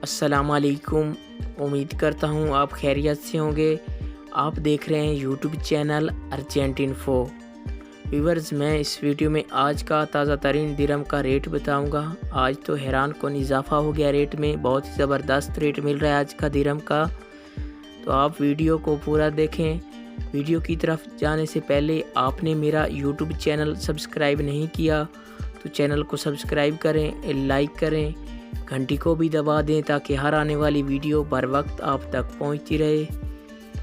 अस्सलाम वालेकुम। उम्मीद करता हूँ आप खैरियत से होंगे। आप देख रहे हैं YouTube channel urgent info. Viewers, मैं इस वीडियो में आज का ताज़ा तरीन दिरहम का रेट बताऊंगा। आज तो हैरान कौन इजाफा हो गया रेट में, बहुत ही ज़बरदस्त रेट मिल रहा है आज का दिरहम का। तो आप वीडियो को पूरा देखें। वीडियो की तरफ जाने से पहले आपने मेरा यूट्यूब चैनल सब्सक्राइब नहीं किया तो चैनल को सब्सक्राइब करें, लाइक करें, घंटी को भी दबा दें ताकि हर आने वाली वीडियो बर वक्त आप तक पहुंचती रहे।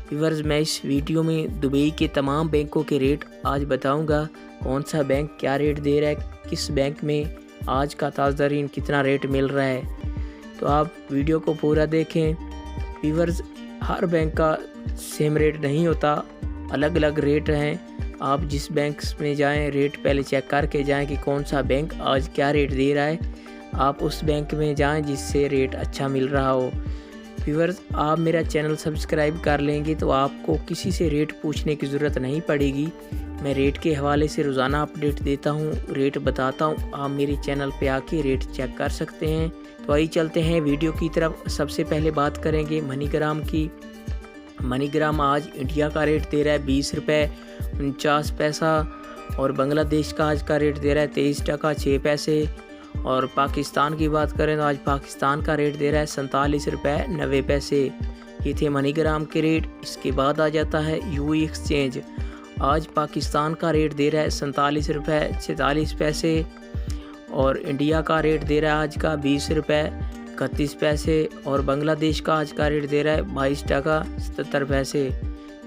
व्यूअर्स, मैं इस वीडियो में दुबई के तमाम बैंकों के रेट आज बताऊंगा। कौन सा बैंक क्या रेट दे रहा है, किस बैंक में आज का ताज़ा तरीन कितना रेट मिल रहा है, तो आप वीडियो को पूरा देखें। व्यूअर्स, हर बैंक का सेम रेट नहीं होता, अलग अलग रेट हैं। आप जिस बैंक में जाएं रेट पहले चेक करके जाएं कि कौन सा बैंक आज क्या रेट दे रहा है। आप उस बैंक में जाएं जिससे रेट अच्छा मिल रहा हो। व्यूअर्स, आप मेरा चैनल सब्सक्राइब कर लेंगे तो आपको किसी से रेट पूछने की ज़रूरत नहीं पड़ेगी। मैं रेट के हवाले से रोज़ाना अपडेट देता हूं, रेट बताता हूं। आप मेरे चैनल पे आके रेट चेक कर सकते हैं। तो आइए चलते हैं वीडियो की तरफ। सबसे पहले बात करेंगे मनीग्राम की। मनीग्राम आज इंडिया का रेट दे रहा है 20 रुपये 49 पैसा और बांग्लादेश का आज का रेट दे रहा है 23 टका 6 पैसे। और पाकिस्तान की बात करें तो आज पाकिस्तान का रेट दे रहा है 47 रुपये 90 पैसे। ये थे मनीग्राम के रेट। इसके बाद आ जाता है यूई एक्सचेंज। आज पाकिस्तान का रेट दे रहा है 47 रुपये 46 पैसे और इंडिया का रेट दे रहा है आज का 20 रुपये 31 पैसे और बांग्लादेश का आज का रेट दे रहा है 22 टका 77 पैसे।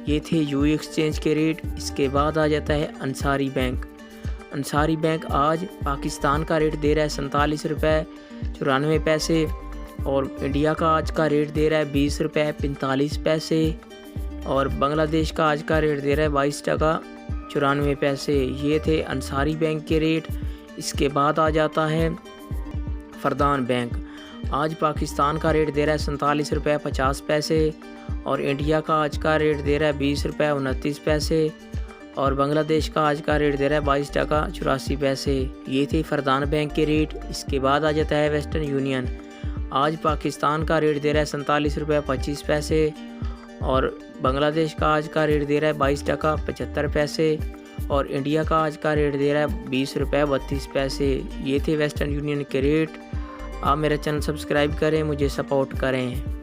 ये थे यूई एक्सचेंज के रेट। इसके बाद आ जाता है अंसारी बैंक। अंसारी बैंक आज पाकिस्तान का रेट दे रहा है 47 रुपये 94 पैसे और इंडिया का आज का रेट दे रहा है 20 रुपये 45 पैसे और बांग्लादेश का आज का रेट दे रहा है 22 टका 94 पैसे। ये थे अंसारी बैंक के रेट। इसके बाद आ जाता है फरदान बैंक। आज पाकिस्तान का रेट दे रहा है 47 रुपये 50 पैसे और इंडिया का आज का रेट दे रहा है 20 रुपये 29 पैसे और बांग्लादेश का आज का रेट दे रहा है 22 टका 84 पैसे। ये थे फरदान बैंक के रेट। इसके बाद आ जाता है वेस्टर्न यूनियन। आज पाकिस्तान का रेट दे रहा है 47 रुपये 25 पैसे और बांग्लादेश का आज का रेट दे रहा है 22 टका 75 पैसे और इंडिया का आज का रेट दे रहा है 20 रुपये 32 पैसे। ये थे वेस्टर्न यूनियन के रेट। आप मेरा चैनल सब्सक्राइब करें, मुझे सपोर्ट करें।